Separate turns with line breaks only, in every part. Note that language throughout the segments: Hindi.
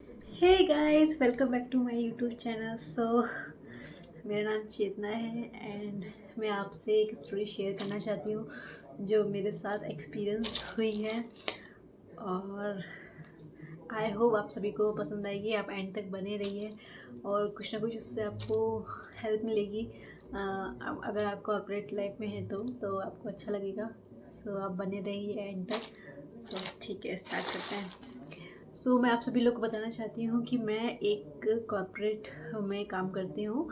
Hey guys, welcome back to my YouTube channel. मेरा नाम चेतना है एंड मैं आपसे एक स्टोरी शेयर करना चाहती हूँ जो मेरे साथ एक्सपीरियंस हुई है। और आई होप आप सभी को पसंद आएगी। आप एंड तक बने रहिए और कुछ ना कुछ उससे आपको हेल्प मिलेगी। अगर आप कॉर्पोरेट लाइफ में हैं तो आपको अच्छा लगेगा। आप बने रहिए एंड तक। ठीक है, स्टार्ट करते हैं। मैं आप सभी लोग को बताना चाहती हूँ कि मैं एक कॉर्पोरेट में काम करती हूँ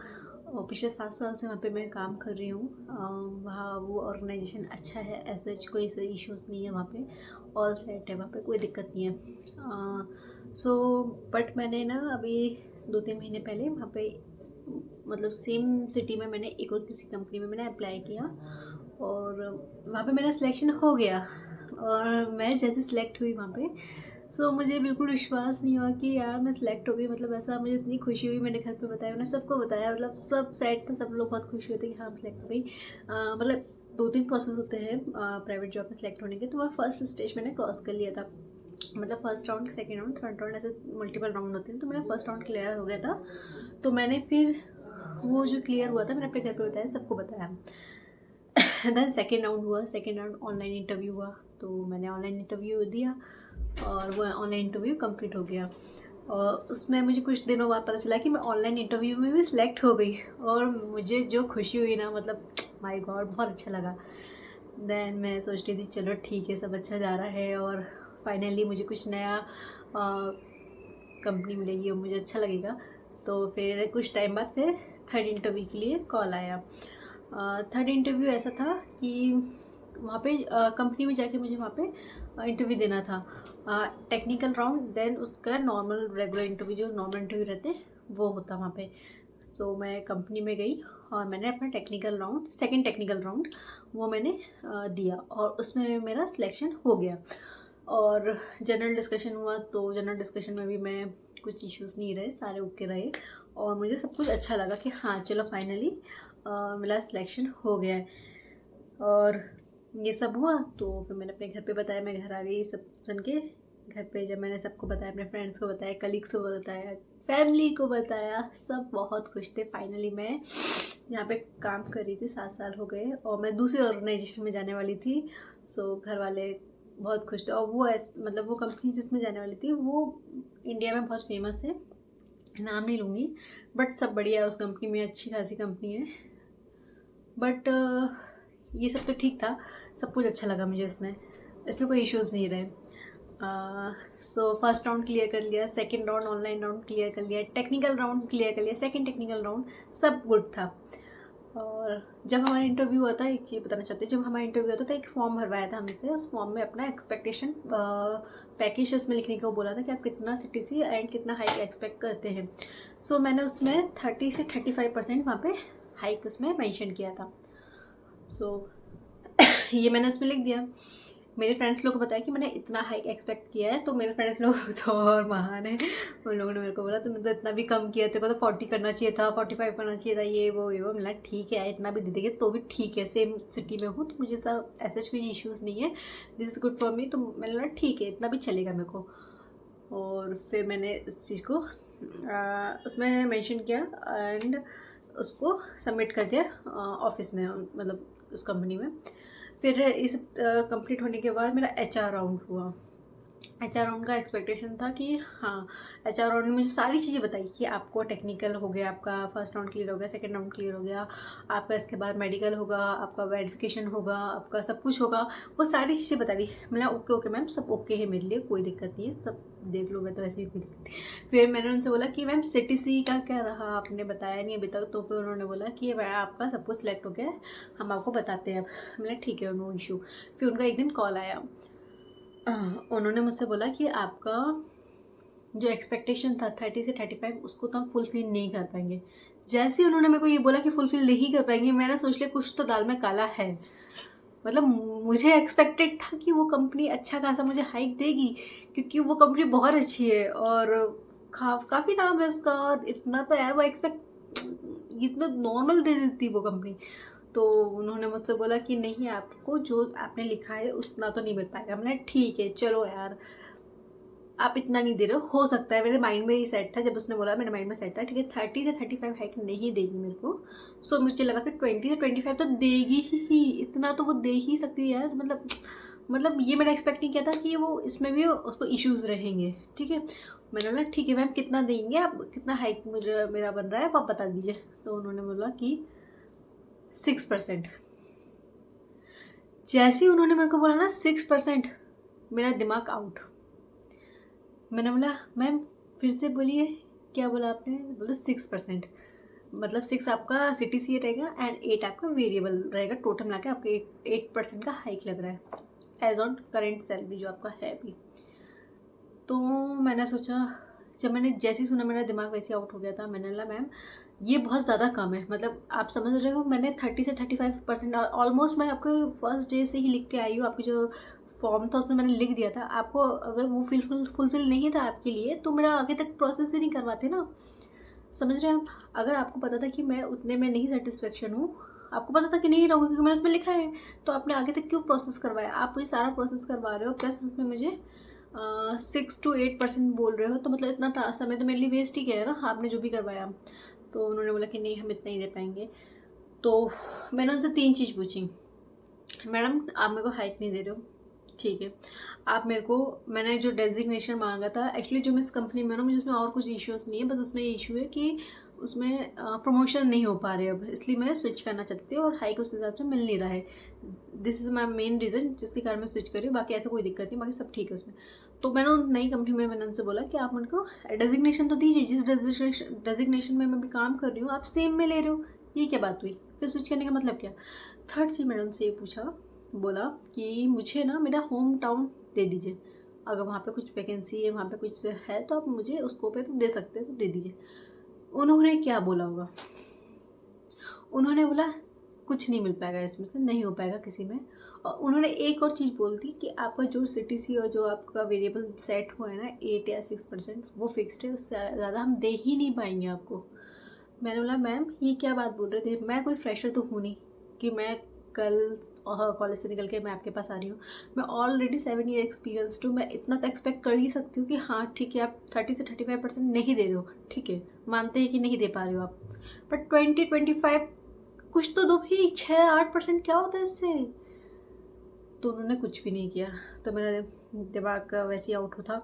और पिछले 7 साल से वहाँ पे मैं काम कर रही हूँ। वहाँ वो ऑर्गेनाइजेशन अच्छा है, ऐसा कोई ऐसे इश्यूज़ नहीं है वहाँ पे। ऑल सेट है, वहाँ पे कोई दिक्कत नहीं है। बट मैंने ना अभी 2-3 महीने पहले वहाँ पे मतलब सेम सिटी में मैंने एक और किसी कंपनी में मैंने अप्लाई किया और वहाँ पे मेरा सिलेक्शन हो गया। और मैं जैसे सिलेक्ट हुई वहाँ पे मुझे बिल्कुल विश्वास नहीं हुआ कि यार मैं सिलेक्ट हो गई। मतलब ऐसा मुझे इतनी खुशी हुई, मैंने घर पे बताया, मैंने सबको बताया। मतलब सब सेट था, सब लोग बहुत खुश हुए थे कि हाँ सिलेक्ट हो गई। मतलब 2-3 प्रोसेस होते हैं प्राइवेट जॉब में सिलेक्ट होने के। तो वह फर्स्ट स्टेज मैंने क्रॉस कर लिया था। मतलब first round, second round, third round, ऐसे मल्टीपल राउंड होते हैं। तो मेरा फर्स्ट राउंड क्लियर हो गया था। तो मैंने फिर वो जो क्लियर हुआ था मैंने अपने घर पे बताया, सबको बताया। देन सेकेंड राउंड हुआ। सेकेंड राउंड ऑनलाइन इंटरव्यू हुआ। तो मैंने ऑनलाइन इंटरव्यू दिया और वो ऑनलाइन इंटरव्यू कंप्लीट हो गया। और उसमें मुझे कुछ दिनों बाद पता चला कि मैं ऑनलाइन इंटरव्यू में भी सिलेक्ट हो गई। और मुझे जो खुशी हुई ना, मतलब माय गॉड, बहुत अच्छा लगा। देन मैं सोच रही थी चलो ठीक है, सब अच्छा जा रहा है और फाइनली मुझे कुछ नया कंपनी मिलेगी और मुझे अच्छा लगेगा। तो फिर कुछ टाइम बाद फिर थर्ड इंटरव्यू के लिए कॉल आया। थर्ड इंटरव्यू ऐसा था कि वहाँ पे कंपनी में जाके मुझे वहाँ पे इंटरव्यू देना था। टेक्निकल राउंड, देन उसका नॉर्मल रेगुलर इंटरव्यू, जो नॉर्मल इंटरव्यू रहते हैं वो होता वहाँ पे। मैं कंपनी में गई और मैंने अपना technical round, second technical round वो मैंने दिया और उसमें मेरा सिलेक्शन हो गया। और जनरल डिस्कशन हुआ। तो जनरल डिस्कशन में भी मैं कुछ इश्यूज़ नहीं रहे, सारे ओके रहे और मुझे सब कुछ अच्छा लगा कि हाँ चलो फाइनली मेरा सिलेक्शन हो गया है। और ये सब हुआ तो फिर मैंने अपने घर पे बताया, मैं घर आ गई सब सुन के। घर पे जब मैंने सबको बताया, अपने फ्रेंड्स को बताया, कलीग्स को बताया, फैमिली को बताया, सब बहुत खुश थे। फाइनली मैं यहाँ पे काम कर रही थी, 7 साल हो गए और मैं दूसरी ऑर्गेनाइजेशन में जाने वाली थी। घर वाले बहुत खुश थे। और वो मतलब वो कंपनी जिसमें जाने वाली थी वो इंडिया में बहुत फेमस है, नाम नहीं लूँगी, बट सब बढ़िया है उस कंपनी में, अच्छी खासी कंपनी है। बट ये सब तो ठीक था, सब कुछ अच्छा लगा मुझे इसमें, इसमें कोई इश्यूज़ नहीं रहे। फर्स्ट राउंड क्लियर कर लिया, second round online round clear कर लिया, टेक्निकल राउंड क्लियर कर लिया, सेकंड टेक्निकल राउंड सब गुड था। और जब हमारा इंटरव्यू हुआ था, एक चीज़ बताना चाहते हैं, जब हमारा इंटरव्यू हुआ था एक फॉर्म भरवाया था हमसे। उस फॉर्म में अपना एक्सपेक्टेशन पैकेज उसमें लिखने को बोला था कि आप कितना CTC एंड कितना हाइक एक्सपेक्ट करते हैं। मैंने उसमें 30 से 35% वहाँ पे हाइक उसमें मेंशन किया था। ये मैंने उसमें लिख दिया। मेरे फ्रेंड्स लोग को बताया कि मैंने इतना हाइक एक्सपेक्ट किया है। तो मेरे फ्रेंड्स लोग तो और महान है, उन लोगों ने मेरे को बोला तुमने तो इतना भी कम किया, तेरे को तो 40 करना चाहिए था, 45 करना चाहिए था, ये वो मिला। ठीक है, इतना भी दे देंगे तो भी ठीक है, सेम सिटी में हूँ तो मुझे तो ऐसे कोई इश्यूज़ नहीं है, this is good for me. तो मैंने बोला ठीक है, इतना भी चलेगा मेरे को। और फिर मैंने इस चीज़ को उसमें मेंशन किया एंड उसको सबमिट कर दिया ऑफिस में, मतलब उस कंपनी में। फिर इस कंप्लीट होने के बाद मेरा HR राउंड हुआ। HR राउंड का एक्सपेक्टेशन था कि हाँ, HR राउंड ने मुझे सारी चीज़ें बताई कि आपको टेक्निकल हो गया, आपका फर्स्ट राउंड क्लियर हो गया, सेकंड राउंड क्लियर हो गया, आपका इसके बाद मेडिकल होगा, आपका वेरिफिकेशन होगा, आपका सब कुछ होगा। वो सारी चीज़ें बता दी। मैंने ओके ओके मैम, सब ओके है मेरे लिए, कोई दिक्कत नहीं है, सब देख लो, मैं तो वैसे भी कोई दिक्कत नहीं। फिर मैंने उनसे बोला कि मैम CTC का क्या रहा, आपने बताया नहीं अभी तक। तो फिर उन्होंने बोला कि आपका सब कुछ सिलेक्ट हो गया है, हम आपको बताते हैं अब। मैंने ठीक है, नो इशू। फिर उनका एक दिन कॉल आया। उन्होंने मुझसे बोला कि आपका जो एक्सपेक्टेशन था 30 से 35, उसको तो हम फुलफिल नहीं कर पाएंगे। जैसे ही उन्होंने मेरे को ये बोला कि फुलफिल नहीं कर पाएंगे, मैंने सोच लिया कुछ तो दाल में काला है। मतलब मुझे एक्सपेक्टेड था कि वो कंपनी अच्छा खासा मुझे हाइक देगी, क्योंकि वो कंपनी बहुत अच्छी है और काफ़ी नाम है उसका। और इतना तो यार वो इतना नॉर्मल दे देती वो कंपनी। तो उन्होंने मुझसे बोला कि नहीं, आपको जो आपने लिखा है उतना तो नहीं मिल पाएगा। मैंने ठीक है चलो यार, आप इतना नहीं दे रहे हो सकता है, मेरे माइंड में ये सेट था, जब उसने बोला मेरे माइंड में सेट था, ठीक है 30 से 35 हाइक नहीं देगी मेरे को। सो मुझे लगा कि 20 से 25 तो देगी ही, इतना तो वो दे ही सकती है यार। मतलब ये मैंने एक्सपेक्ट नहीं किया था कि वो इसमें भी उसको इश्यूज़ रहेंगे, ठीक है। मैंने बोला ठीक है मैम कितना देंगे आप, कितना हाइक मुझे मेरा बन रहा है वो आप बता दीजिए। तो उन्होंने बोला कि 6%। जैसे ही उन्होंने मेरे को बोला ना 6%, मेरा दिमाग आउट। मैंने बोला मैम फिर से बोलिए, क्या बोला आपने? बोला 6%, मतलब 6 आपका CTC रहेगा एंड 8 आपका वेरिएबल रहेगा, टोटल मिला के आपके 8% का हाइक लग रहा है एज ऑन करेंट सैलरी जो आपका है अभी। तो मैंने सोचा, जब मैंने जैसे ही सुना मेरा दिमाग वैसे आउट हो गया था। मैंने बोला मैम ये बहुत ज़्यादा कम है, मतलब आप समझ रहे हो, मैंने 30 से 35% ऑलमोस्ट मैं आपको फर्स्ट डे से ही लिख के आई हूँ। आपकी जो फॉर्म था उसमें मैंने लिख दिया था आपको, अगर वो फुलफिल नहीं था आपके लिए तो मेरा आगे तक प्रोसेस ही नहीं करवाते ना, समझ रहे हैं आप। अगर आपको पता था कि मैं उतने में नहीं सेटिस्फेक्शन हूँ, आपको पता था कि नहीं रहूँगी क्योंकि मैंने उसमें लिखा है, तो आपने आगे तक क्यों प्रोसेस करवाया? आप मुझे सारा प्रोसेस करवा रहे हो प्लस उसमें मुझे 6 to 8% बोल रहे हो, तो मतलब इतना समय तो मेरे लिए वेस्ट ही गया है ना, आपने जो भी करवाया। तो उन्होंने बोला कि नहीं हम इतना ही दे पाएंगे। तो मैंने उनसे 3 चीज़ पूछी। मैडम आप मेरे को हाइक नहीं दे रहे हो, ठीक है। आप मेरे को, मैंने जो डेजिग्नेशन मांगा था एक्चुअली जो मैं इस कंपनी में हूँ मुझे उसमें और कुछ इश्यूज़ नहीं है, बस उसमें ये इशू है कि उसमें प्रमोशन नहीं हो पा रहे अब, इसलिए मैं स्विच करना चाहती थी और हाइक उस हिसाब से मिल नहीं रहा है। This is my main reason जिसके कारण मैं स्विच कर रही हूँ, बाकी ऐसा कोई दिक्कत नहीं, बाकी सब ठीक है उसमें। तो मैंने उन नई कंपनी में मैंने उनसे बोला कि आप मेरे को डेजिग्नेशन तो दीजिए, जिस डेजिग्नेशन में मैं भी काम कर रही हूँ आप सेम में ले रहे हो, ये क्या बात हुई? फिर स्विच करने का मतलब क्या? थर्ड चीज़ मैंने उनसे ये पूछा, बोला कि मुझे ना मेरा होम टाउन दे दीजिए, अगर वहाँ पे कुछ वैकेंसी है, वहाँ पे कुछ है तो आप मुझे उसको पे तो दे सकते हैं तो दे दीजिए। उन्होंने क्या बोला होगा? उन्होंने बोला कुछ नहीं मिल पाएगा इसमें से, नहीं हो पाएगा किसी में। और उन्होंने एक और चीज़ बोल दी कि आपका जो CTC और जो आपका वेरिएबल सेट हुआ है ना 8 या 6% वो फिक्स्ड है, उससे ज़्यादा हम दे ही नहीं पाएंगे आपको। मैंने बोला मैम ये क्या बात बोल रहे थे, मैं कोई फ्रेशर तो हूँ नहीं कि मैं कल कॉलेज से निकल के मैं आपके पास आ रही हूँ। मैं ऑलरेडी 7 ईयर एक्सपीरियंस हूँ, मैं इतना तो एक्सपेक्ट कर ही सकती हूँ कि हाँ ठीक है आप 30 से 35% नहीं दे रहे हो, ठीक है मानते हैं कि नहीं दे पा रहे हो आप, बट 20-25 कुछ तो दो भी, 6-8% क्या होता है इससे? तो उन्होंने कुछ भी नहीं किया। तो मेरा दिमाग का वैसे ही आउट होता।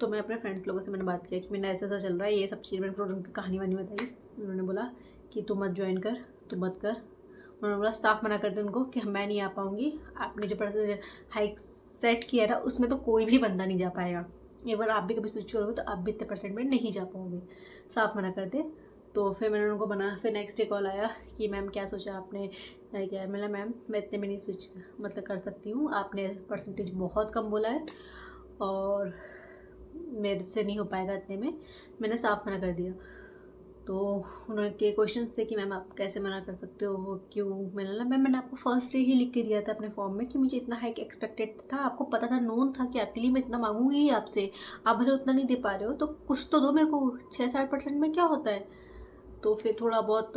तो मैं अपने फ्रेंड्स लोगों से मैंने बात किया कि मैंने ऐसा ऐसा चल रहा है, ये सब चीज़ मैंने फिर उनकी कहानी वानी बताई। उन्होंने बोला कि तू मत ज्वाइन कर, तू मत कर। उन्होंने बोला साफ मना कर दे उनको कि मैं नहीं आ पाऊँगी, आपने जो हाइक सेट किया था उसमें तो कोई भी बंदा नहीं जा पाएगा, एक बार आप भी कभी स्विच करोगे तो आप भी इतने परसेंट में नहीं जा पाओगे, साफ मना कर दे। तो फिर मैंने उनको बना, फिर नेक्स्ट डे कॉल आया कि मैम क्या सोचा आपने, क्या है? मैंने मैम मैं इतने में नहीं स्विच मतलब कर सकती हूँ, आपने परसेंटेज बहुत कम बोला है और मेरे से नहीं हो पाएगा इतने में, मैंने साफ मना कर दिया। तो उन्होंने के क्वेश्चन थे कि मैम आप कैसे मना कर सकते हो, क्यों? मैंने बोला मैम मैंने आपको फर्स्ट डे ही लिख के दिया था अपने फॉर्म में कि मुझे इतना हाइक एक्सपेक्टेड था, आपको पता था, नोन था कि आपके लिए मैं इतना मांगूंगी ही आपसे, आप भले उतना नहीं दे पा रहे हो तो कुछ तो दो मेरे को, 6-7% में क्या होता है? तो फिर थोड़ा बहुत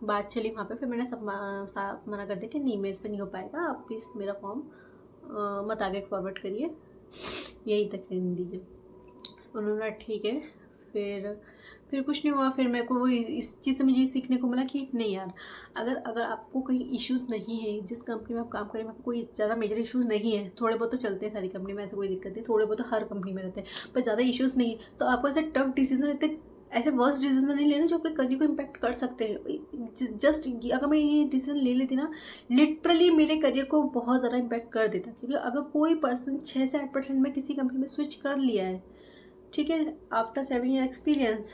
बात चली वहाँ पे, फिर मैंने सब साफ मना कर दिया कि नहीं मेरे से नहीं हो पाएगा, आप प्लीज़ मेरा फॉर्म मत आगे फॉरवर्ड करिए, यहीं तक रहने दीजिए। उन्होंने बोला ठीक है। फिर कुछ नहीं हुआ। फिर मेरे को वो इस चीज़ से मुझे ये सीखने को मिला कि नहीं यार, अगर आपको कहीं इश्यूज़ नहीं है, जिस कंपनी में आप काम करें आपको कोई ज़्यादा मेजर इश्यूज़ नहीं है, थोड़े बहुत तो चलते हैं सारी कंपनी में, ऐसे कोई दिक्कत नहीं, थोड़े बहुत तो हर कंपनी में रहते हैं, पर ज़्यादा इश्यूज़ नहीं है, तो आपको ऐसे टफ डिसीजन लेते, ऐसे वर्स्ट डिसीजन नहीं लेना जो आपके करियर को इम्पैक्ट कर सकते हैं। जस्ट अगर मैं ये डिसीजन ले लेती ना, लिटरली मेरे करियर को बहुत ज़्यादा इम्पैक्ट कर देता, क्योंकि अगर कोई पर्सन 6 से 8% में किसी कंपनी में स्विच कर लिया है, ठीक है, आफ्टर 7 ईयर एक्सपीरियंस,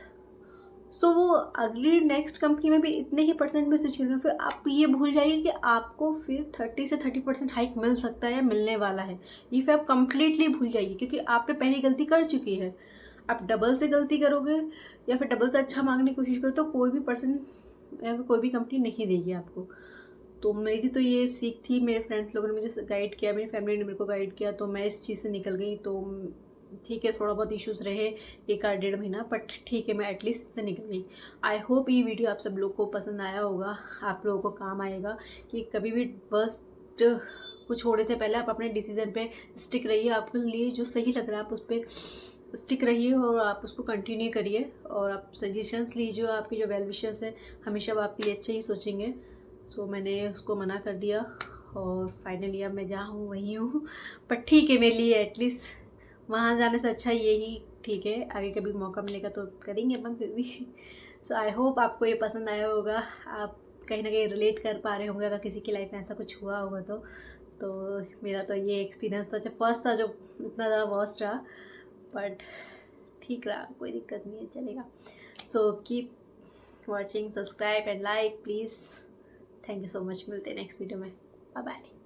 सो वो अगली नेक्स्ट कंपनी में भी इतने ही परसेंट में स्विच करेगा, फिर आप ये भूल जाइए कि आपको फिर 30 से 30% हाइक मिल सकता है या मिलने वाला है, ये फिर आप कंप्लीटली भूल जाइए, क्योंकि आपने पहली गलती कर चुकी है। आप डबल से गलती करोगे या फिर डबल से अच्छा मांगने की कोशिश करो तो कोई भी पर्सन या फिर कोई भी कंपनी नहीं देगी आपको। तो मेरी तो ये सीख थी, मेरे फ्रेंड्स लोगों ने मुझे गाइड किया, मेरी फैमिली ने मेरे को गाइड किया, तो मैं इस चीज़ से निकल गई। तो ठीक है थोड़ा बहुत इश्यूज़ रहे 1-1.5 महीना, बट ठीक है मैं एटलीस्ट इससे निकल गई। आई होप ये वीडियो आप सब लोग को पसंद आया होगा, आप लोगों को काम आएगा कि कभी भी वर्स्ट कुछ होने से पहले आप अपने डिसीजन पे स्टिक रहिए, आपके लिए जो सही लग रहा है आप उस पर स्टिक रहिए और आप उसको कंटिन्यू करिए। और आप सजेशंस लीजिए, आपके जो वेल विशर्स हैं हमेशा वो आपके लिए अच्छे ही सोचेंगे। सो मैंने उसको मना कर दिया और फाइनली अब मैं जहाँ हूँ वहीं हूँ। पर ठीक है, मेरे लिए एटलीस्ट वहाँ जाने से अच्छा यही ठीक है। आगे कभी मौका मिलेगा तो करेंगे अपन फिर भी। सो आई होप आपको ये पसंद आया होगा, आप कहीं ना कहीं रिलेट कर पा रहे होंगे अगर किसी की लाइफ में ऐसा कुछ हुआ होगा तो मेरा तो ये एक्सपीरियंस था, जो फर्स्ट था, जो इतना ज़्यादा वर्स्ट रहा, बट ठीक रहा, कोई दिक्कत नहीं है, चलेगा। So keep watching, subscribe and like please. Thank you so much, मिलते हैं नेक्स्ट वीडियो में, बाय बाय।